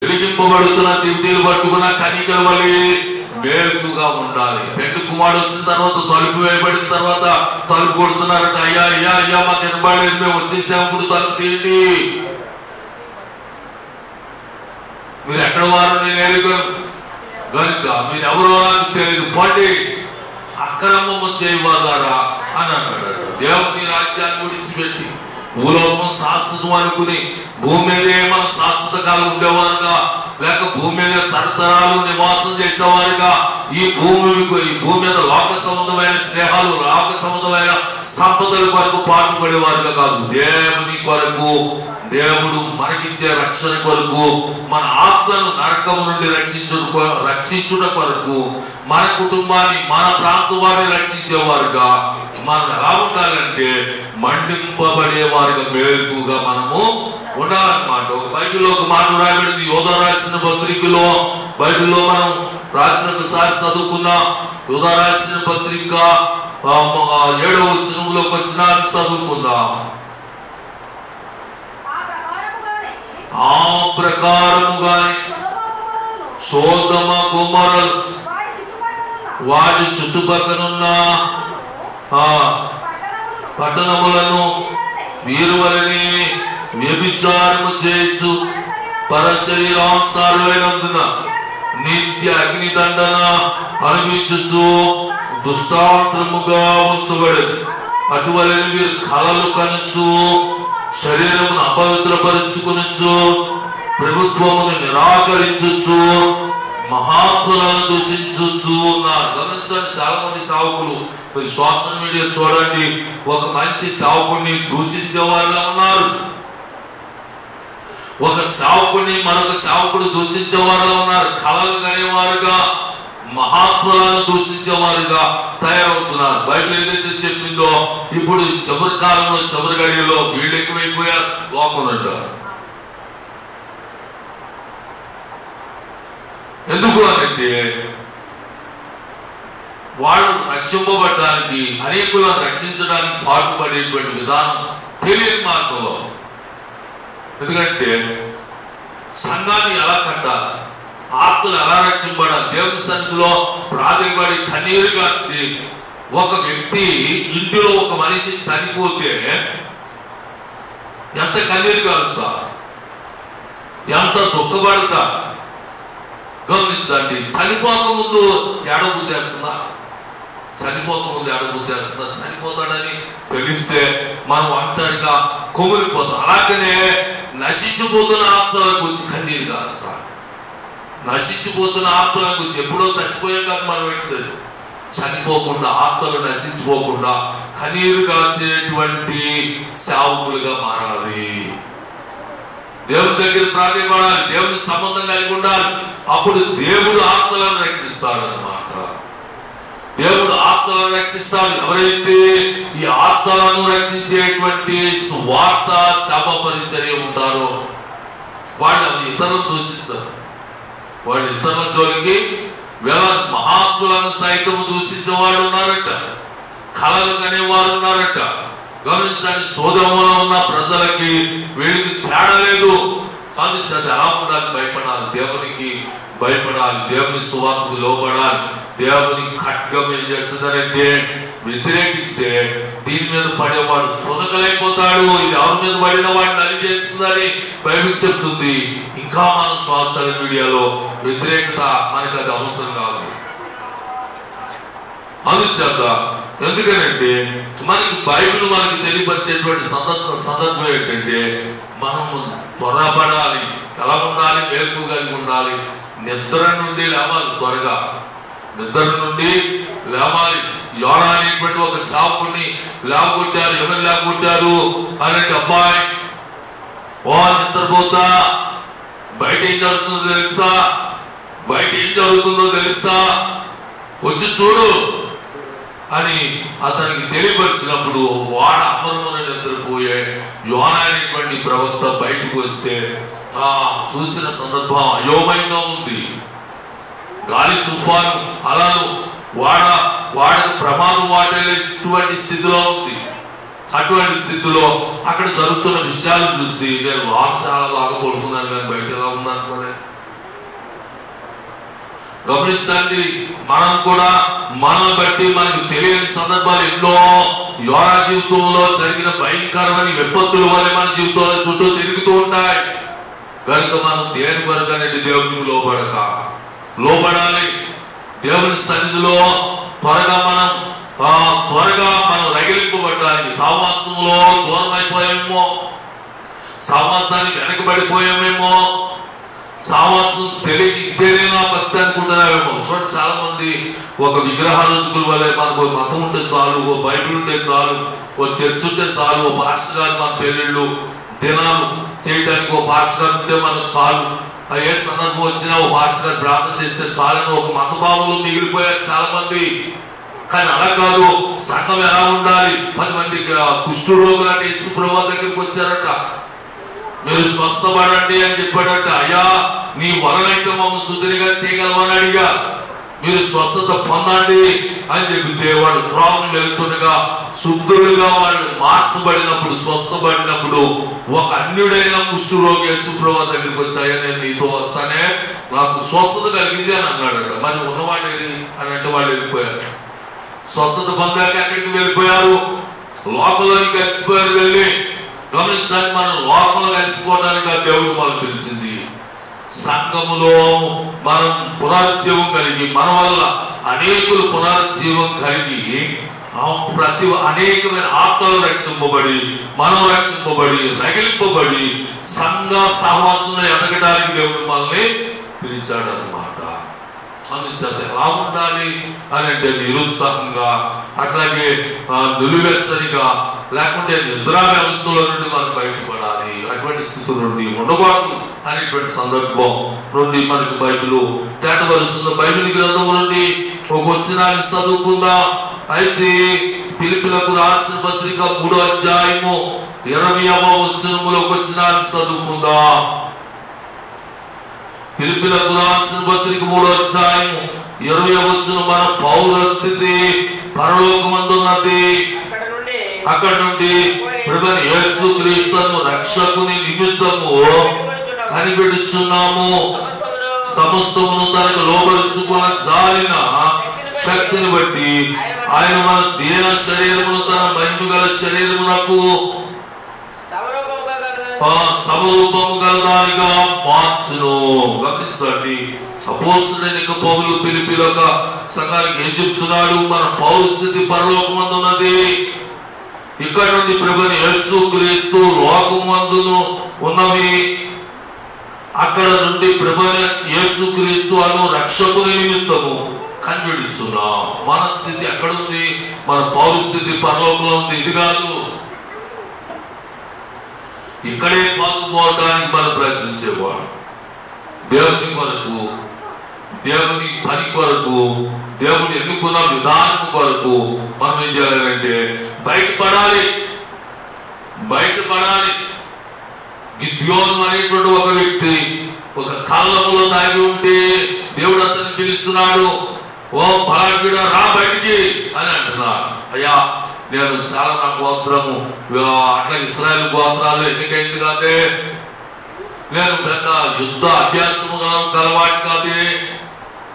వెలిగింపబడుతున్న దివిటీలు పట్టుకున్న కనికల వలె మేలుగా ఉండాలి. పెళ్లి కుమారుడు వచ్చిన తర్వాత తలుపు వేయబడిన తర్వాత తలుపు కొడుతున్నారట. అయ్యా అయ్యా అయ్యా మాకు వినబడలేదు, మేము వచ్చేసాము, ఇప్పుడు తలుపు తీయండి. మీరు ఎక్కడ వారు నేను ఎరుగను కనుక మీరు ఎవరో నాకు తెలియదు, పండి అక్రమము చేయవారా అని అన్నాడు. దేవుని రాజ్యాన్ని విడిచిపెట్టి భూలోకం శాశ్వతం అనుకుని భూమి మీదే మనం శాశ్వత కాలం ఉండేవారుగా, లేక భూమి మీద తరతరాలు నివాసం చేసేవారుగా, ఈ భూమి మీద లోక సంబంధమైన స్నేహాలు, లోక సంబంధమైన సంపదల కొరకు పాటుపడేవారుగా కాదు, దేవుని కొరకు, దేవుడు మనకిచ్చే రక్షణ కొరకు, మన ఆత్మను నరకము నుండి రక్షించుట కొరకు, మన కుటుంబాన్ని, మన ప్రాంతం వారిని రక్షించేవారుగా మనం ఎలా ఉండాలంటే మండింపబడేవారుగా మేలుగా మనము ఉండాలన్నమాట. బైబిల్లో ఒక మాట రాయబడింది, యోధా రాసిన పత్రికలో, బైబిల్లో మనం రాత్రి ఒకసారి చదువుకున్న యోధా రాసిన పత్రిక 7వ వచనంలోకి వచ్చిన చదువుకుందాం. ఆ ప్రకారముగానే సోదమ గొమొర్రా వాటి చుట్టుపక్కనున్న పట్టణములను వీరు వలె వ్యభిచారము చేయొచ్చు, పరశరీరానుసారులైనందున నిత్య అగ్ని దండన అనుభవించుచు దుష్టాంతరముగా ఉంచబడదు. అటువలె వీరు కలలు కనుచు శరీరమును అపవిత్రపరుచుకొనుచు ప్రభుత్వమును నిరాకరించుచు మహాత్ములను దూషించుచు ఉన్నారు. గమనించండి, చాలా మంది సేవకులు మీరు సోషల్ మీడియా చూడండి, ఒక మంచి సేవకుడిని దూషించే వాళ్ళ ఉన్నారు, ఒక సేవకుడిని మరొక సేవకుడు దూషించే వాళ్ళు ఉన్నారు, కలలు కనేవారుగా, మహాత్ములను దూషించేవారుగా తయారవుతున్నారు. బైబిల్ ఏదైతే చెప్పిందో ఇప్పుడు చివరి కాలంలో, చివరి గడియలో వీళ్ళు ఎక్కువైపోయారు, లోకంలో. ఎందుకు అంటే వాళ్ళు రక్షింపబడడానికి, అనేకులను రక్షించడానికి పాటుపడేటువంటి విధానం తెలియని మార్గంలో. ఎందుకంటే సంఘాన్ని ఎలా కట్టాలి, ఆత్మలు ఎలా రక్షింపడాలి, దేవుని సన్నిధిలో ప్రాధేయపడి కన్నీరు గార్చి, ఒక వ్యక్తి ఇంటిలో ఒక మనిషి చనిపోతే ఎంత కన్నీరు గారుస్తా, ఎంత దుఃఖపడతా. గమనించండి, చనిపోకముందు ఏడబుద్దేస్తున్నా, చనిపోతాడని తెలిస్తే మనం ఒంటరిగా కొమిలిపోతాం. అలాగనే నశించిపోతున్న ఆత్మల గురించి కన్నీరు కాదు సార్, నశించిపోతున్న ఆత్మల గురించి ఎప్పుడో చచ్చిపోయాం కాదు మనం ఏంటది, చనిపోకుండా, ఆత్మలు నశించిపోకుండా కన్నీరు కాల్చేటువంటి సేవకులుగా మారాలి. దేవుని దగ్గర ప్రాధాన్యపడాలి, దేవుని సంబంధం కలిగి ఉండాలి. అప్పుడు దేవుడు ఆత్మలను రక్షిస్తాడు అన్నమాట. దేవుడు ఆత్మలను రక్షిస్తాడు. ఎవరైతే ఈ ఆత్మలను రక్షించేటువంటి సువార్త సేవ పరిచర్య ఉంటారో వాళ్ళు ఇతరులను దూషించారు, వాళ్ళు ఇతరుల జోలికి మహాత్ములను సైతం దూషించే వాళ్ళు ఉన్నారట, కలలు కనేవారు ఉన్నారట. గమనించండి, సోదములో ఉన్న ప్రజలకి వీళ్ళకి తేడా లేదు. గమనించండి, ఎలా ఉండాలి, భయపడాలి, దేవునికి భయపడాలి, దేవుని సువార్తకు లోబడాలి. దేవుని ఖడ్గం ఏం చేస్తుందంటే వ్యతిరేకిస్తే దీని మీద పడేవాడు తొనకలైపోతాడు. ఇది ఎవరి మీద పడిన వాడిని అది చేస్తుందని బైబిల్ చెప్తుంది. ఇంకా మనం సోషల్ మీడియాలో వ్యతిరేకత మనకి అది అవసరం కాదు. అందుచేత ఎందుకనంటే మనకి బైబిల్ మనకి తెలియపరిచేటువంటి సందర్భం ఏంటంటే మనము త్వరపడాలి, ఎలా ఉండాలి, మేల్కు కలిగి ఉండాలి. నిద్ర నుండి లేవాలి, త్వరగా నిద్ర నుండి లేవాలి. యోనా అనేటువంటి ఒక సేవకుడిని లేవగొట్టారు. ఎవరు లేవగొట్టారు అని, అబ్బాయి ఓ నిద్రపోతా, బయట ఏం జరుగుతుందో తెలుసా, బయట ఏం జరుగుతుందో తెలుసా, వచ్చి చూడు అని అతనికి తెలియపరిచినప్పుడు వాడు అమరమున నిద్రపోయే యోనా అనేటువంటి ప్రవక్త బయటకు వస్తే చూసిన సందర్భం అయోమయంగా ఉంది. గాలి, తుఫాను, అలలు, వాడకు ప్రమాదం వాటిల్లేటువంటి స్థితిలో ఉంది. అటువంటి స్థితిలో అక్కడ జరుగుతున్న విషయాలు చూసి నేను వాడు చాలా లాగా కొడుతున్నాను కానీ బయట ఎలా ఉందనుకోలే. గమనించండి, మనం కూడా మనల్ని బట్టి మనకు తెలియని సందర్భాలు ఎన్నో యోనా జీవితంలో జరిగిన భయంకరమైన విపత్తుల వల్ల మన జీవితంలో చుట్టూ తిరుగుతూ ఉంటాయి. కనుక మనం దేని కొరకు అనేది దేవునికి లోబడాలి. దేవుని సన్నిధిలో త్వరగా మనం రగిలింపబడడానికి సహవాసంలో దూరం అయిపోయామేమో, సహవాసానికి వెనకబడిపోయామేమో, సహవాసం తెలియని భక్తి అనుకుంటున్నామేమో. చూడండి, చాలా మంది ఒక విగ్రహారాధకుల వల్లే మనకు మతం ఉంటే చాలు, ఓ బైబిల్ ఉంటే చాలు, ఓ చర్చ్ ఉంటే చాలు, ఓ పాస్టర్ గారు మన పెళ్ళిళ్ళు దినాలు చేయడానికి ఓ పాస్టర్ గారు ఉంటే మనకు చాలు, ఏ సందర్భం వచ్చినా ఓ పాస్టర్ గారు ప్రార్థన చేస్తే చాలని ఒక మతభావంలో మిగిలిపోయారు చాలా మంది. కానీ అలా కాదు, సంఘం ఎలా ఉండాలి? 10 మంది కుష్ఠరోగులు అంటే యేసు ప్రభువు దగ్గరికి వచ్చారట, మీరు స్వస్థపడండి అని చెప్పాడట. అయ్యా, నీ వలనైతే మమ్మల్ని శుద్ధిగా చేయగలవని అడిగా, మీరు స్వస్థత పొందండి అని చెబితే వాడు త్రోవను వెళ్తుండగా శుద్ధులుగా వాళ్ళు మార్చబడినప్పుడు, స్వస్థపడినప్పుడు ఒక అన్యుడైన కుష్ఠరోగి యేసు ప్రభువు దగ్గరికి వచ్చాయా, నేను నీతో వస్తానే, నాకు స్వస్థత కలిగింది అని అన్నాడట. మరి ఉన్నవాడు అని అంటే వాళ్ళు వెళ్ళిపోయారు. స్వస్థత పొందాక ఎక్కడికి వెళ్ళిపోయారు? లోపలికి కలిసిపోయారు. వెళ్ళి గమనించండి, మనం లోపల కలిసిపోవడానికి ఆ దేవుడు మనం పిలిచింది. సంఘములో మనం పునరుజ్జీవం కలిగి, మన వల్ల అనేకులు పునరుజ్జీవం కలిగి అనేకమైన ఆత్మలు రక్షింపబడి, మనం రక్షింపబడి, రగిలింపబడి సంఘ సహవాసంలో ఎదగడానికి దేవుడు మనల్ని పిలిచాడు అన్నమాట. అందించాలి. ఎలా ఉండాలి అని అంటే నిరుత్సాహంగా, అట్లాగే నిలువెచ్చనిగా, లేకుంటే నిద్రా వ్యవస్థలో నుండి మనం బయటపడాలి. అటువంటి స్థితుల నుండి ఉండకూడదు అనేటువంటి సందర్భం నుండి మనకి బైబిల్ తేటపరుస్తున్న. బైబిల్ గ్రంథం నుండి ఒక వచనాన్ని చదువుకుందా. అయితే ఫిలిప్పీలకు రాసిన పత్రిక 3వ అధ్యాయము 20వ వచనములో ఒక వచనాన్ని చదువుకుందా. ఫిలిప్పీలకు రాసిన పత్రిక 3వ అధ్యాయం 20వ వచనం, మన పౌర స్థితి పరలోకమందున్నది, అక్కడ నుండి ప్రభువైన యేసుక్రీస్తును రక్షకుని నిమిత్తము కనిపెట్టుచున్నాము. సమస్తమును తనకు లోబరుచుకొన జాలిన శక్తిని బట్టి ఆయన మన దీన శరీరమును తన మహిమ గల శరీరమునకు సమరూపము గలదానిగా మార్చును. గమనించండి, అపోస్తలుడైన పౌలు ఫిలిప్పీల సంఘానికి ఏం చెప్తున్నాడు? మన పౌరస్థితి పరలోకమందున్నది. ఇక్కడ నుండి ప్రభువైన యేసుక్రీస్తు లోకమందును ఉన్నవి, అక్కడ నుండి ప్రభువైన యేసుక్రీస్తు అను రక్షకుని నిమిత్తము కనిపెడుచున్నాం. మన స్థితి ఎక్కడ ఉంది? మన పౌరస్థితి పరలోకంలో ఉంది. ఇది కాదు, ఇక్కడే పాల్గొనడానికి మనం ప్రయత్నించేవాడు. దేవుని కొరకు, దేవుని పని కొరకు, దేవుని ఎన్నుకున్న విధానం కొరకు మనం ఏం చేయాలంటే బయటపడాలి. గిద్యోను అనేటువంటి ఒక వ్యక్తి ఒక కళ్ళములో దాగి ఉంటే దేవుడు అతన్ని పిలుస్తున్నాడు. ఓ పలానా రా బయటికి అని అంటున్నాడు. అయ్యా, నేను చాలా నా గోత్రము అట్లా ఇశ్రాయేలు గోత్రాలు ఎన్నికైంది కాదే, నేను పెద్ద యుద్ధ అభ్యాసము గలవాటి కాదే.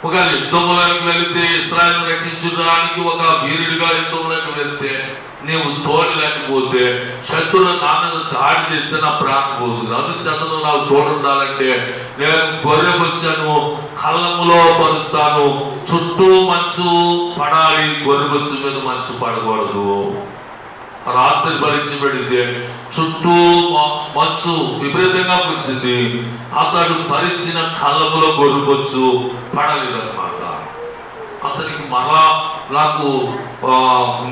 ఒక యుద్ధములకు వెళితే ఇశ్రాయేలు రక్షించడానికి ఒక వీరుడిగా యుద్ధములకు వెళితే నీవు తోడు లేకపోతే శత్రువులు నా మీద దాడి చేస్తే నా ప్రాణం పోతుంది. అందుచేతను నాకు తోడు ఉండాలంటే నేను గొర్రె వచ్చాను, కళ్ళములో పరుస్తాను, చుట్టూ మంచు పడాలి, గొర్రె బొచ్చు మీద మంచు పడకూడదు. రాత్రి పరీక్ష పెడితే చుట్టూ మంచు విపరీతంగా వచ్చింది. అతడు పరిచిన కళ్ళములో గొర్రె బొచ్చు పడలేదన్నమాట. అతనికి మరలా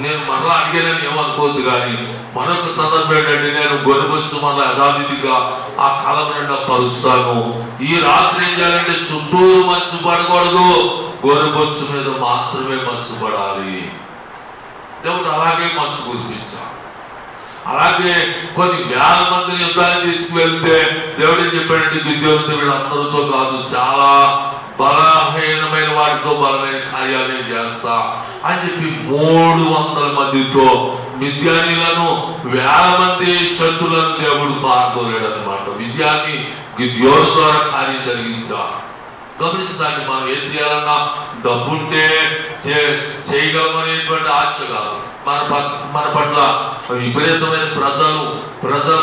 నేను మరలా అడిగానని ఏమనుకోవద్దు, కానీ మరొక సందర్భం ఏంటంటే నేను గొర్రెబొచ్చు మళ్ళీ యథావిధిగా ఆ కలం నిండా పరుస్తాను. ఈ రాత్రి ఏం చేయాలంటే చుట్టూరు మంచు పడకూడదు, గొర్రెబొచ్చు మీద మాత్రమే మంచు పడాలి. దేవుడు అలాగే మంచు కురిపించాడు. అలాగే కొన్ని వేల మందిని యుద్ధాన్ని తీసుకువెళ్తే దేవుడు ఏం చెప్పాడంటే గిద్యోనుతో వీళ్ళందరితో కాదు, చాలా బలహీనమైన వాటితో బలమైన కార్యాలు చేస్తా అని చెప్పి 300 మందితో మిద్యానీలను 1000 మంది శత్రులను దేవుడు పారదోలేడు అన్నమాట. విజయాన్ని గిద్యోను ద్వారా కార్యం జరిగించా. గమనించండి, మనం ఏం చేయాలన్నా డబ్బుంటే చేయగలమనేటువంటి ఆశ కాదు. మన పట్ల విపరీతమైన ప్రజలు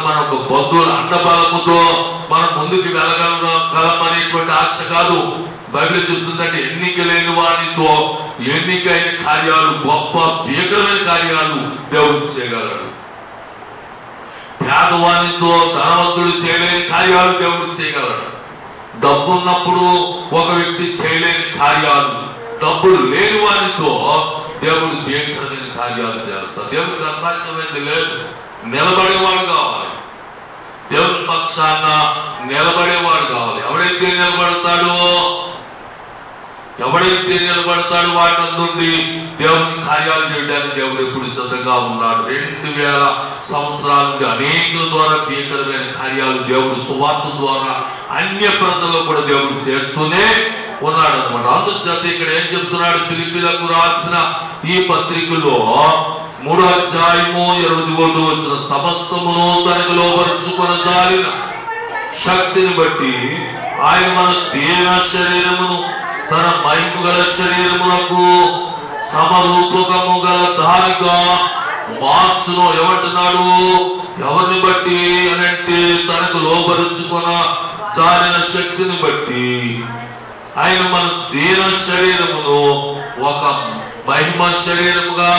మన బంధువుల అండబలముతో మనం ముందుకు వెళ్ళగలమనేటువంటి ఆశ కాదు. బైబిల్ చెప్తుందంటే ఎన్నిక లేని వారితో ఎన్నికైన కార్యాలు, గొప్ప భీకరమైన కార్యాలు దేవుడు చేయగలడు. పేదవానితో ధనవంతుడు చేయలేని కార్యాలు దేవుడు చేయగలడు. డబ్బు ఉన్నప్పుడు ఒక వ్యక్తి చేయలేని కార్యాలు, డబ్బులు లేని వారితో దేవుడు భీకరమైన కార్యాలు చేస్తాడు. దేవుడికి అసాధ్యమైనది లేదు. నిలబడేవాడు కావాలి, దేవుని పక్షాన నిలబడేవాడు కావాలి. ఎవడైతే నిలబడతాడో వాటి నుండి దేవుని కార్యాలు చేయడానికి దేవుడు ఎప్పుడు సిద్ధంగా ఉన్నాడు. 2000 సంవత్సరాల నుండి అనేకుల ద్వారా భీకరమైన కార్యాలు దేవుడు సువార్త ద్వారా అన్య ప్రజల్లో కూడా దేవుడు చేస్తూనే ఉన్నాడు అనమాట. అందుచేత ఇక్కడ ఏం చెప్తున్నాడు? ఫిలిప్పీలకు రాసిన ఈ పత్రికలో 3వ అధ్యాయము 21వ వచనం, సమస్తమును తనకు లోబరుచుకొని జాలిన శక్తిని బట్టి ఆయన మన దేన శరీరమును తన మహిమ గల శరీరములకు సమరూపకము గల దానిగా మార్చును. ఏమంటున్నాడు? ఎవరిని బట్టి అనంటే తనకు లోబరుచుకొన జారిన శక్తిని బట్టి ఆయన మన దేన శరీరమును ఒక మహిమ శరీరముగా,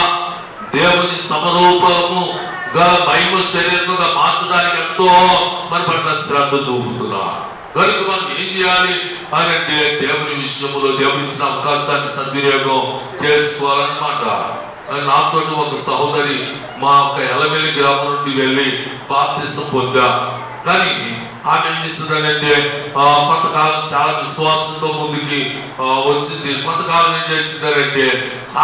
దేవుని సమరూపము గల మహిమ శరీరముగా మార్చడానికి ఎంతో మన పట్ల శ్రద్ధ చూపుతున్నారు. కనుక మనం ఏం చేయాలి అని అంటే దేవుని విషయంలో దేవుని ఇచ్చిన అవకాశాన్ని సద్వినియోగం చేసుకోవాలన్నమాట. నాతో ఒక సహోదరి మా ఎలమెల్లి గ్రామం నుండి వెళ్ళి బాప్తిసం పొందా. కానీ ఆమె ఏం చేసిందంటే కొంతకాలం చాలా విశ్వాసంతో ముందుకి వచ్చింది. కొంతకాలం ఏం చేసిందంటే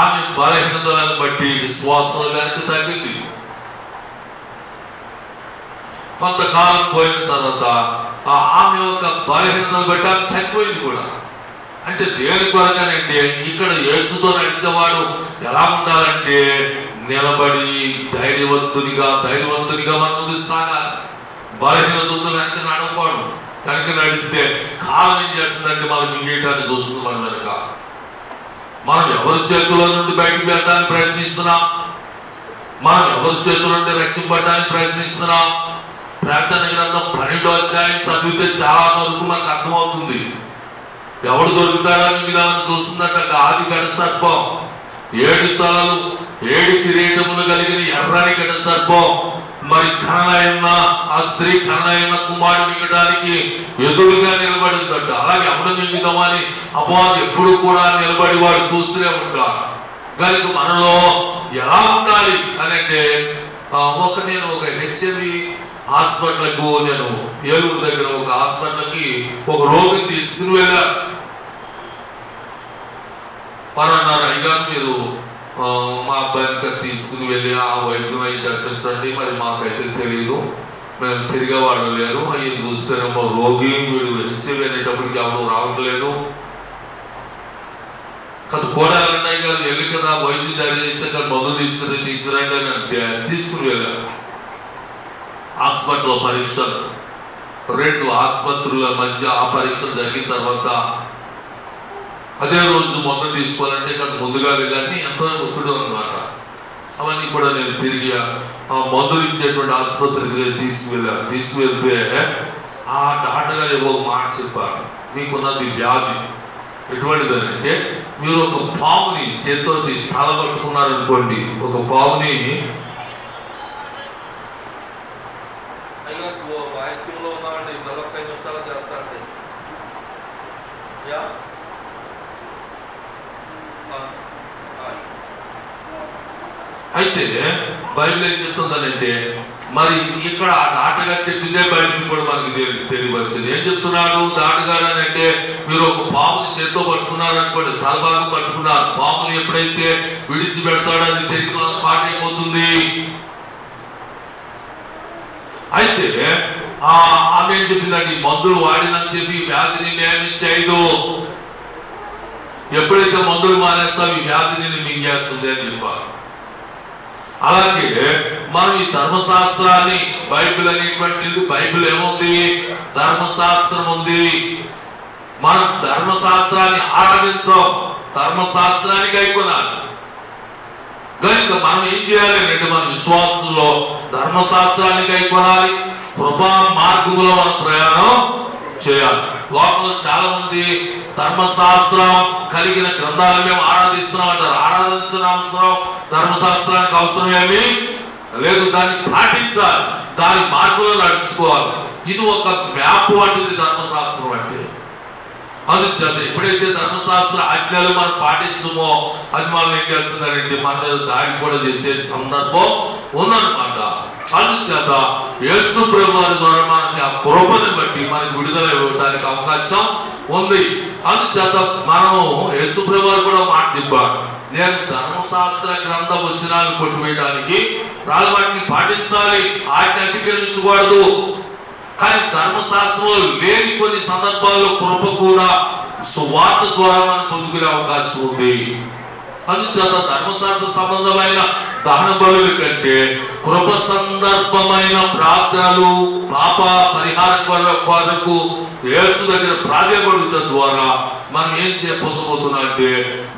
ఆమె బలహీనతలను బట్టి విశ్వాసం వెనక్కి తగ్గింది. కొంతకాలం పోయిన తర్వాత ఆమె ఒక బలహీనతను బట్టి ఆమె చనిపోయింది కూడా. అంటే దేని కొరకనంటే ఇక్కడ యేసుతో నడిచేవాడు ఎలా ఉండాలంటే నిలబడి ధైర్యవంతునిగా మన ముందు సాగాలి. బలహీనతలతో వెనక నడవకూడదు. వెనక నడిస్తే కాలం ఏం చేస్తుందంటే మనం మింగేయటాన్ని చూస్తుంది. మన వెనక మనం ఎవరి చేతుల నుండి బయటకు వెళ్ళడానికి ప్రయత్నిస్తున్నాం, మనం ఎవరి చేతుల నుండి రక్షింపడానికి ప్రయత్నిస్తున్నాం. ప్రకటన గ్రంథం 12వ అధ్యాయం చదివితే చాలా వరకు మనకు అర్థమవుతుంది. ఎవడు దొరుకుతాడా మిగిలిన చూస్తున్నట్టు ఆది గడ సర్పం, 7 తలలు 7 కిరీటములు కలిగిన ఎర్రని గడ సర్పం, మరి కననైన ఆ స్త్రీ కననైన కుమారుడు మింగడానికి ఎదురుగా నిలబడిందట. అలాగే ఎవడు మింగుదామని అపవాది ఎప్పుడు కూడా నిలబడి వాడు చూస్తూనే ఉంటాడు. కనుక మనలో ఎలా ఉండాలి అని అంటే నేను ఒక హెచ్ఐవి హాస్పిటల్కు నేను ఏలూరు దగ్గర ఒక హాస్పిటల్కి ఒక రోగిని తీసుకుని వెళ్ళాను. వారు అన్నారు, అయ్యారు మీరు మా అబ్బాయిని తీసుకుని వెళ్ళి ఆ వైద్యం అయి జరిపించండి. మరి మాకైతే తెలియదు, మేము తిరిగేవాడు లేరు. అవి చూస్తేనేమో రోగి వీడు హెచ్ఐవి అనేటప్పటికి ఎవరు రావట్లేదు కదా. కూడా అన్నయ్య గారు వెళ్ళి కదా వైద్యం జారీ చేశాక మందులు తీసుకురండి అని అంటే తీసుకుని వెళ్ళారు. హాస్పిటల్ పరీక్షలు 2 ఆసుపత్రుల మధ్య ఆ పరీక్షలు జరిగిన తర్వాత అదే రోజు మందు తీసుకోవాలంటే కదా ముందుగా వెళ్ళాలని ఎంతో ఒత్తిడి అన్నమాట. అవన్నీ కూడా నేను తిరిగి మందులు ఇచ్చేటువంటి ఆసుపత్రికి తీసుకువెళ్తే ఆ డాక్టర్ గారు ఏవో మాట చెప్పారు, మీకున్నది వ్యాధి ఎటువంటిదని అంటే మీరు ఒక పాముని చేతితో తలబట్టుకున్నారనుకోండి, ఒక పాముని అయితే బైబిల్ ఏం చెప్తుందనంటే మరి ఇక్కడ ఆ డాక్టర్ చెప్పిందే బైబిల్ కూడా మనకి తెలియవచ్చింది. ఏం చెప్తున్నాడు డాక్టర్ గారు అని అంటే మీరు ఒక పాముని చేత్తో పట్టుకున్నారు అనుకోండి, తలభాగం పట్టుకున్నారు, పాముని ఎప్పుడైతే విడిచిపెడతాడో అది తిరిగి మనం పాటైపోతుంది. అయితే ఆమె ఏం చెప్పిందండి, మందులు వాడినని చెప్పి వ్యాధిని ఏమి చేయదు, ఎప్పుడైతే మందులు మానేస్తావు ఈ వ్యాధిని మింగేస్తుంది అని చెప్పారు. అలాగే మనం ఈ ధర్మశాస్త్రాన్ని బైబిల్ అనేటువంటి బైబిల్ ఏముంది, ధర్మశాస్త్రం ఉంది. మనం ధర్మశాస్త్రాన్ని ఆరాధించాం, ధర్మశాస్త్రానికి అయిపోయినాలి. కనుక మనం ఏం చేయాలి అంటే మన విశ్వాసంలో ధర్మశాస్త్రానికి అయిపోవాలి, కృపా మార్గంలో మనం ప్రయాణం చేయాలి. లోకంలో చాలా మంది ధర్మశాస్త్రం కలిగిన గ్రంథాలు మేము ఆరాధిస్తున్నాం అంటారు. ఆరాధించిన అవసరం ధర్మశాస్త్రానికి అవసరం ఏమి లేదు, దాన్ని పాటించాలి, దాని మార్గంలో నడుచుకోవాలి. ఇది ఒక మ్యాప్ వంటిది ధర్మశాస్త్రం అంటే. అందుచేత ఎప్పుడైతే ధర్మశాస్త్ర ఆజ్ఞలు మనం పాటించమో అది మనం ఏం చేస్తున్నారంటే మన మీద దాడి కూడా చేసే సందర్భం ఉందన్నమాట. అందుచేత యేసు ప్రభువారి ద్వారా మనకి ఆ కృపను బట్టి మనకి విడుదల ఇవ్వడానికి అవకాశం ఉంది. అందుచేత మనము యేసు ప్రభువారు కూడా మాట చెప్పాడు, నేను ధర్మశాస్త్ర గ్రంథ వచనాలు కొట్టివేయడానికి వాటిని పాటించాలి, ఆజ్ఞ అతిక్రమించకూడదు. కానీ ధర్మశాస్త్రంలో లేని కొన్ని సందర్భాల్లో కృప కూడా సువార్త ద్వారా మనం పొందుకునే అవకాశం ఉంది. అందుచేత ధర్మశాస్త్ర సంబంధమైన దహన బలుల కంటే కృప సందర్భమైన ప్రార్థనలు, పాప పరిహారం కొరకు యేసు దగ్గర ప్రాధాన్యపడుట ద్వారా మనం ఏం పొందబోతున్నాం అంటే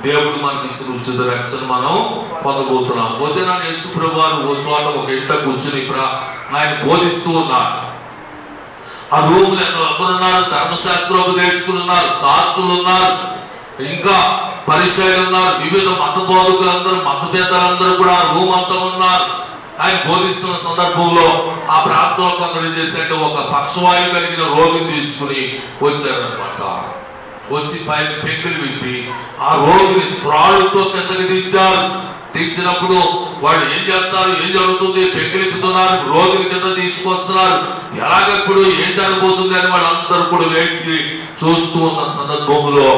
దేవుడు మనకి ఇచ్చిన ఉచిత రక్షణ మనం పొందబోతున్నాం. పొద్దున యేసు ప్రభువారు ఒక ఇంట కూర్చుని ఆయన బోధిస్తూ ఉన్నారు. ఆ రూములు ఎవరున్నారు? ధర్మశాస్త్రోపదేశకులు ఉన్నారు, శాస్త్రులు ఉన్నారు, ఇంకా పరిచయాలు ఉన్నారు, వివిధ మత బోధకులందరూ, మత పేదలందరూ కూడా ఆ రూమ్ అంతా ఉన్నారు. ఆయన బోధిస్తున్న సందర్భంలో ఆ ప్రాంతంలో కొందరు ఏం చేశారంటే ఒక పక్షవాయువు కలిగిన రోగిని తీసుకుని వచ్చారనమాట. వచ్చి పైన పెంకులు విప్పి ఆ రోగిని త్రాళ్ళతో కిందకి దించారు. దించినప్పుడు వాళ్ళు ఏం చేస్తారు, ఏం జరుగుతుంది, పెంకులెత్తుతున్నారు, రోగిని కింద తీసుకొస్తున్నారు, ఎలాగప్పుడు ఏం జరగబోతుంది అని వాళ్ళందరూ కూడా వేచి చూస్తూ ఉన్న సందర్భంలో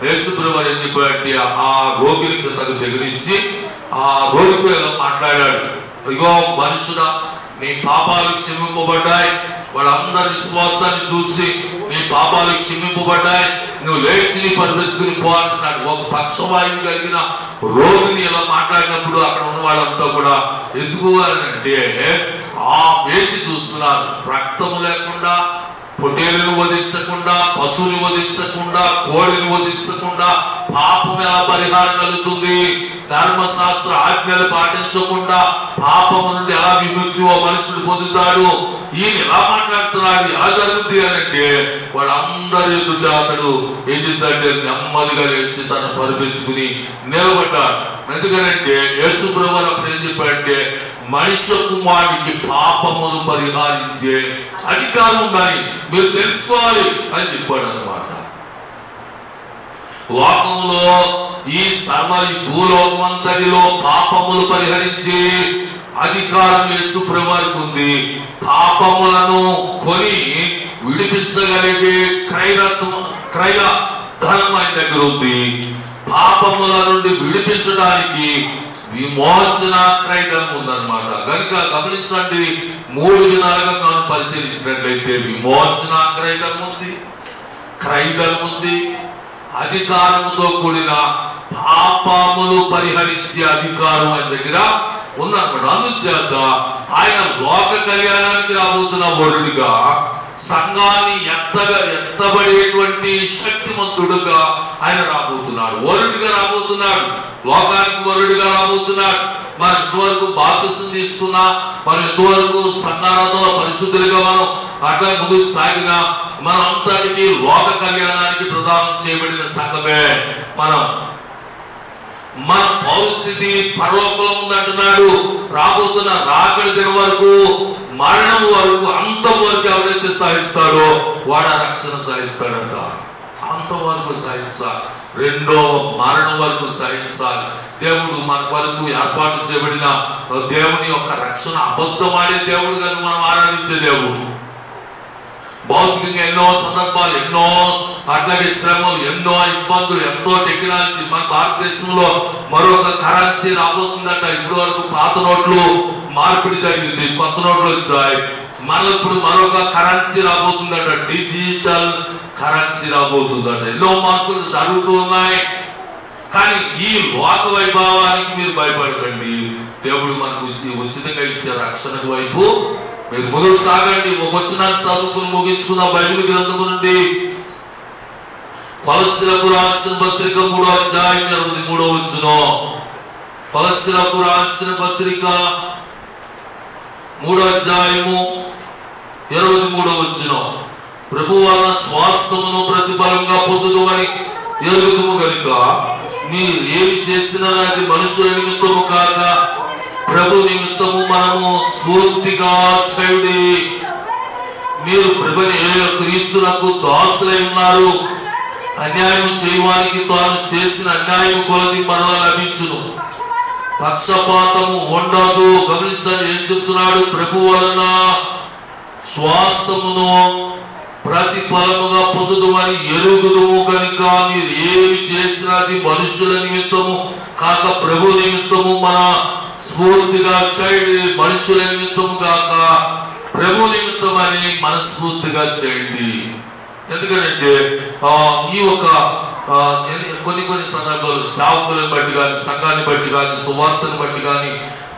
యేసు ప్రభువు ఏం చెప్పాడంటే ఆ రోగిని కిందకు దగ్గరించి ఆ రోగితో ఎలా మాట్లాడాడు, ఇగో మనుషుడా, నీ పాపాలు క్షమింపబడ్డాయి, వాళ్ళందరి విశ్వాసాన్ని చూసి నీ పాపాలు క్షమింపబడ్డాయి, నువ్వు లేచి నీ పరిపెత్తుకుని పో అంటున్నాడు. ఒక పక్షవాయువు కలిగిన రోగిని ఇలా మాట్లాడినప్పుడు అక్కడ ఉన్న వాళ్ళంతా కూడా ఎందుకు అంటే ఆ వేచి చూస్తున్నారు. రక్తము లేకుండా, పొట్టేలును వధించకుండా, పశువుని వధించకుండా, కోడిని వధించకుండా పాపం ఎలా పరిహారం కలుగుతుంది? ధర్మశాస్త్ర ఆజ్ఞలు పాటించకుండా పాపము నుండి ఎలా విముక్తి మనుషుడు పొందుతాడు? ఈయన ఎలా మాట్లాడుతున్నాడు, ఎలా జరుగుతుంది అని అంటే వాళ్ళందరూ ఎదుట అతడు ఏం చేశాడంటే నెమ్మదిగా లేచి తను పరిపెత్తుకుని నిలబడ్డాడు. ఎందుకనంటే యేసు ప్రభువు అప్పుడు ఏం చెప్పాడంటే మనిషి కుమారుడికి పాపమును పరిహారించే అధికారం ఉందని మీరు తెలుసుకోవాలి అని చెప్పాడు అన్నమాట. లోకంలో ఈ భూలోకమంతటిలో పాపములు పరిహరించే అధికారం యేసు ప్రభువుకు ఉంది. పాపములను కొని విడిపించగలిగే క్రయ ధనం ఆయన దగ్గర ఉంది. పాపముల నుండి విడిపించడానికి విమోచన క్రైదం ఉందన్నమాట. కనుక గమనించండి, 3 విధాలుగా మనం పరిశీలించినట్లయితే విమోచన క్రైదం ఉంది, క్రైదం ఉంది, అధికారముతో కూడిన పాపములు పరిహరించే అధికారం ఆయన దగ్గర ఉందన్నమాట. అందుచేత ఆయన లోక కళ్యాణానికి రాబోతున్న వరుడిగా, సంఘాన్ని ఎత్తబడేటువంటి శక్తిమంతుడుగా ఆయన రాబోతున్నాడు, వరుడిగా రాబోతున్నాడు, లోకానికి వరుడిగా రాబోతున్నాడు. మనం ఇంతవరకు బాప్తిసం తీసుకున్నా, మనం ఇంతవరకు సంఘారాధనలో పరిశుద్ధులుగా మనం అట్లా ముందుకు సాగిన మన అంతటికి లోక కళ్యాణానికి ప్రదానం చేయబడిన సంఘమే మన పరిస్థితి పరలోకంలో ఉందంటున్నాడు. రాబోతున్న రాకడి దినం వరకు, మరణం వరకు, అంతం వరకు ఎవరైతే సాధిస్తాడో వాడు ఆ రక్షణ సాధిస్తాడంట. అంతవరకు సాధించాలి, రెండో మరణం వరకు సాధించాలి. దేవుడు మన వరకు ఏర్పాటు చేయబడిన దేవుని యొక్క రక్షణ అబద్ధమాడే దేవుడు కానీ మనం ఆరాధించే దేవుడు. భౌతికంగా ఎన్నో సందర్భాలు, ఎన్నో అట్లాగే శ్రమలు, ఎన్నో ఇబ్బందులు, ఎంతో టెక్నాలజీ. మన భారతదేశంలో మరొక కరెన్సీ రాబోతుందట. ఇప్పటి వరకు పాత నోట్లు మార్పిడి జరిగింది, కొత్త నోట్లు వచ్చాయి. మళ్ళీ ఇప్పుడు మరొక కరెన్సీ రాబోతుందట, డిజిటల్ కరెన్సీ రాబోతుందట. ఎన్నో మార్పులు జరుగుతూ ఉన్నాయి. కానీ ఈ లోక వైభవానికి మీరు భయపడకండి. దేవుడు మనకు ఉచితంగా ఇచ్చే రక్షణ వైపు మీరు ముందుకు సాగండి. ఒక వచనాన్ని చదువుకుని ముగించుకున్న బైబిల్ గ్రంథము నుండి కొలస్సీలకు రాసిన పత్రిక 3వ అధ్యాయం 23వ వచనం. కొలస్సీలకు రాసిన పత్రిక 3వ అధ్యాయము 23వ వచనం. ప్రభు వలన స్వాస్థ్యమును ప్రతిఫలంగా పొందుదుమని ఎరుగుదుము గనుక మీరు ఏమి చేసినా అది మనుషుల నిమిత్తము కాక ప్రభు నిమిత్తము మనము స్ఫూర్తిగా చేయుడి. మీరు ప్రభుని క్రీస్తునకు దాసులై ఉన్నారు. అన్యాయం చేయడానికి తాను చేసిన అన్యాయం కొలది మరలా లభించును. పక్షపాతము ఉండదు. గమనించండి ఏం చెప్తున్నాడు? ప్రభు వలన స్వాస్థ్యమును ప్రతిఫలముగా పొందుదుమని ఎరుగుదుము కనుక మీరు ఏమి చేసినది మనుషుల నిమిత్తము కాక ప్రభు నిమిత్తము మన స్ఫూర్తిగా చేయండి. మనుషుల నిమిత్తము కాక ప్రభు నిమిత్తం అని మనస్ఫూర్తిగా చేయండి. ఎందుకంటే ఈ ఒక కొన్ని సందర్భాలు సేవకులను బట్టి కానీ, సంఘాన్ని బట్టి కానీ, సువార్తను బట్టి కానీ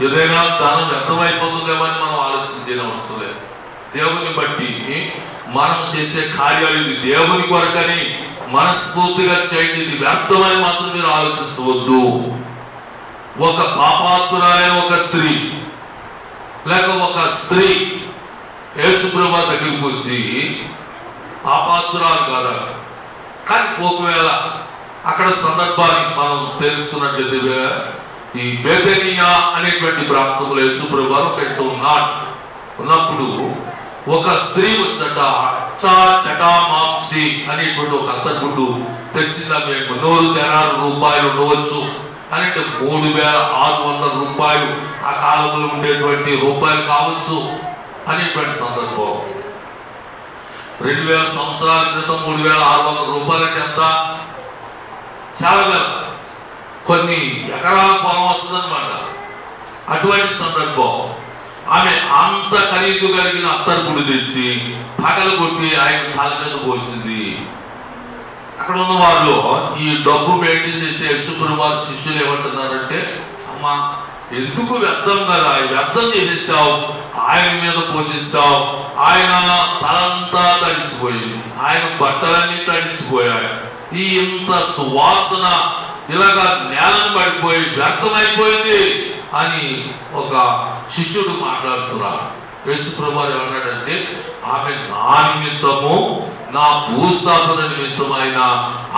ఏదైనా దానం వ్యర్థమైపోతుందేమని మనం ఆలోచించడం అవసరం లేదు. దేవుని బట్టి మనం చేసే కార్యాలు ఇది దేవుని కొరకని మనస్ఫూర్తిగా చేయండి. ఇది వ్యర్థమని మాత్రం మీరు ఆలోచించవద్దు. ఒక పాపాత్మురాలైన ఒక స్త్రీ లేక ఒక స్త్రీ యేసుప్రభు దగ్గరికి వచ్చి, పాపాత్మురాలు కాదా కానీ ఒకవేళ అక్కడ సందర్భాన్ని మనం తెలుసుకున్నట్లయితే ఈ బేతనియా అనేటువంటి ప్రాంతంలో యేసుప్రభు పెట్టు ఉన్నప్పుడు ఒక స్త్రీ వచ్చట చటామాంసి అనేటువంటి ఒక అత్తగుడ్డు తెచ్చిందా, మేము 100 దేనారు రూపాయలు ఉండవచ్చు అని, 3600 రూపాయలు ఆ కాలంలో ఉండేటువంటి రూపాయలు కావచ్చు అనేటువంటి సందర్భం. 2000 సంవత్సరాల క్రితం 3600 రూపాయలు అంటే ఎంత? చాలా కొన్ని ఎకరాల పొలం వస్తుందన్నమాట. అటువంటి సందర్భం ఆమె అంత ఖరీదు కలిగిన అత్తరుకుడు తెచ్చి పగలు కొట్టి ఆయన తల మీద పోసింది. అక్కడ ఉన్న వాళ్ళు ఈ డబ్బు మెయింటైన్ చేసే యేసుప్రభు వారి శిష్యులు ఏమంటున్నారంటే, అమ్మా ఎందుకు వ్యర్థం కదా, వ్యర్థం చేసేసావు, ఆయన మీద పోషిస్తావు. ఆయన తలంతా తడిచిపోయింది, ఆయన బట్టలన్నీ తడిచిపోయాయి, ఈ ఇంత సువాసన ఇలాగా నేలను పడిపోయి వ్యర్థమైపోయింది అని ఒక శిష్యుడు మాట్లాడుతున్నాడు. యేసుప్రభు వారు ఏమన్నాడంటే, ఆమె నా నిమిత్తము, నా భూస్థాపన నిమిత్తం ఆయన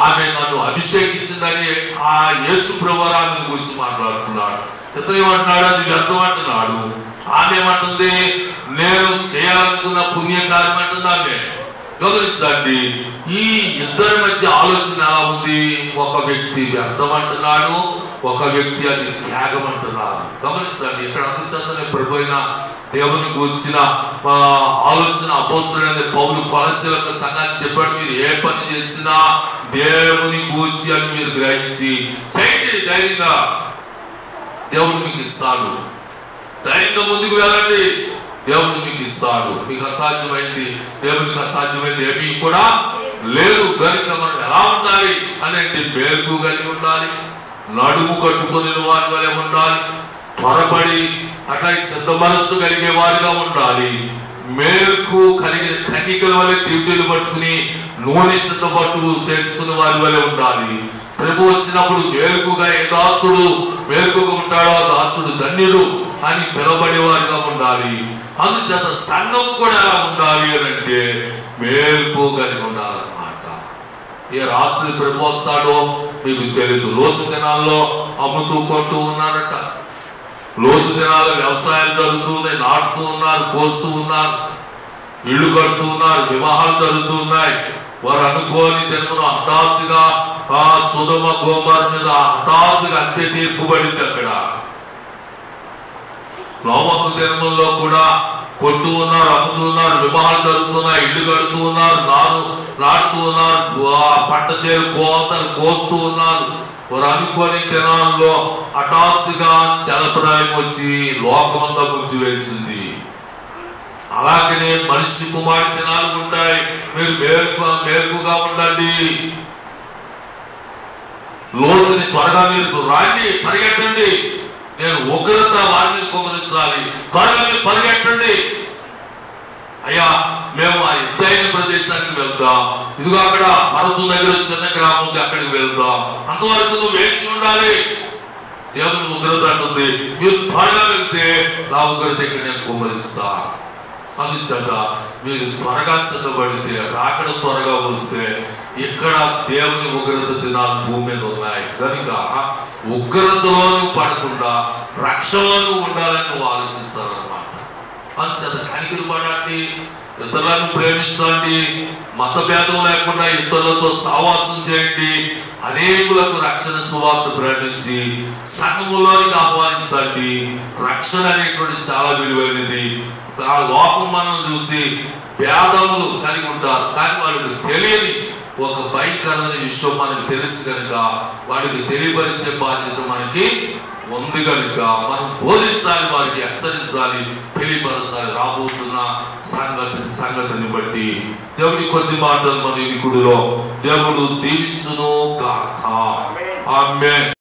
ఆమె నన్ను అభిషేకించిందని ఆ యేసుప్రభు వారు ఆమె గురించి మాట్లాడుతున్నాడు. ఇతను ఏమంటున్నాడు? అది వ్యర్థం అంటున్నాడు. ఆమె ఏమంటుంది? నేను చేయాలనుకున్న పుణ్యకార్యం అంటుంది ఆమె. గమనించండి, ఈ ఇద్దరి మధ్య ఆలోచన ఎలా ఉంది? ఒక వ్యక్తి వ్యర్థం అంటున్నాడు, ఒక వ్యక్తి అది త్యాగం అంటున్నారు. గమనించండి, ఇక్కడ అందుచేతనే ప్రభు అయిన దేవుని గురించిన ఆలోచన అపోస్తలుడైన పౌలు కొలస్సీలకు సంఘానికి చెప్పాడు, మీరు ఏ పని చేసినా దేవుని గూర్చి అని మీరు గ్రహించి చేయండి. ధైర్యంగా దేవుడు మీకు ఇస్తాడు. ధైర్యంగా ముందుకు వెళ్ళండి, దేవుడు మీకు ఇస్తాడు. మీకు అసాధ్యమైంది, దేవునికి అసాధ్యమైంది ఏమీ కూడా లేదు. కనుక మనం ఎలా ఉండాలి అని అంటే, మేలుకు కలిగి ఉండాలి, నడుము కట్టుకుని వారి వలె ఉండాలి, త్వరపడి అట్లా సిద్ధ మనస్సు కలిగే వారిగా ఉండాలి. మేలుకు కలిగిన కన్నికల వలె డ్యూటీలు పట్టుకుని నూనె సిద్ధపట్టు చేసుకుని వారి వలె ఉండాలి. ప్రభు వచ్చినప్పుడు మేలుకుగా ఏ దాసుడు మేలుకుగా ఉంటాడో ఆ దాసుడు ధన్యుడు అని పిలబడే వారిగా ఉండాలి. అందుచేత సంఘం కూడా ఎలా ఉండాలి అని అంటే, మేలుకు కలిగి ఉండాలన్నమాట. ఏ రాత్రి ప్రభు వస్తాడో మీకు తెలియదు. లోతు దినాల్లో అమ్ముతూ కొంటూ ఉన్నారట. లోతు దినాల్లో వ్యవసాయం జరుగుతుంది, నాటుతూ ఉన్నారు, కోస్తూ ఉన్నారు, ఇళ్ళు కడుతూ ఉన్నారు, వివాహాలు జరుగుతూ ఉన్నాయి. వారు అనుకోని దినమును హఠాత్తుగా ఆ సొదొమ గొమొర్రా మీద హఠాత్తుగా అంత్య తీర్పు పడింది. అక్కడ నోవహు దినముల్లో కూడా కొంటూ ఉన్నారు, అమ్ముతూ ఉన్నారు, వివాహాలు జరుగుతున్నాయి, ఇళ్ళు కడుతూ ఉన్నారు, నాటుతూ ఉన్నారు, పంట చేరు కోతలు కోస్తూ ఉన్నారు. వారు అనుకోని దినాల్లో హఠాత్తుగా జలప్రళయం వచ్చి లోకమంతా ముంచివేసింది. అలాగనే మనిషి కుమారుడి దినాలు ఉంటాయి. మీరు మేలుకుగా ఉండండి. లోతుని త్వరగా మీరు రాండి, పరిగెట్టండి. నేను ఉగ్రత వారిని కుమరించాలి, త్వరగా మీరు పరిగెట్టండి. అయ్యా మేము ఆ ఎత్తైన ప్రదేశానికి వెళ్తాం, ఇదిగో అక్కడ పర్వతం దగ్గర చిన్న గ్రామం ఉంది, అక్కడికి వెళ్తాం, అంతవరకు నువ్వు వేచి ఉండాలి. దేవుని ఉగ్రత అంటుంది, మీరు త్వరగా వెళ్తే నా ఉగ్రత ఇక్కడ నేను కుమ్మరిస్తా. అందుచేత మీరు త్వరగా సిద్ధపడితే, రాకడ త్వరగా వస్తే ఇక్కడ దేవుని ఉగ్రత దినాలు భూమి మీద ఉన్నాయి కనుక ఉగ్రతలో పడకుండా రక్షణలో ఉండాలని నువ్వు ఆలోచించాలన్నమాట. అందుచేత కనికలు పడండి, ఇతరులను ప్రేమించండి, మత భేదం లేకుండా ఇతరులతో సహవాసం చేయండి, అనేకులకు రక్షణ సువార్త ప్రకటించి సంఘములోనికి ఆహ్వానించండి. రక్షణ అనేటువంటి చాలా విలువైనది. ఆ లోకం మనం చూసి భేదములు కలిగి ఉంటారు, కానీ వాళ్ళకి తెలియని ఒక భయంకరమైన విషయం మనకు తెలుసు కనుక వాడికి తెలియపరిచే బాధ్యత మనకి ఉంది కనుక మనం బోధించాలి, వారికి హెచ్చరించాలి, తెలియపరచాలి. రాబోతున్న సంగతిని బట్టి దేవుడి కొద్ది మాటలు మన వినికుడిలో దేవుడు దీవించును గాక. ఆమేన్.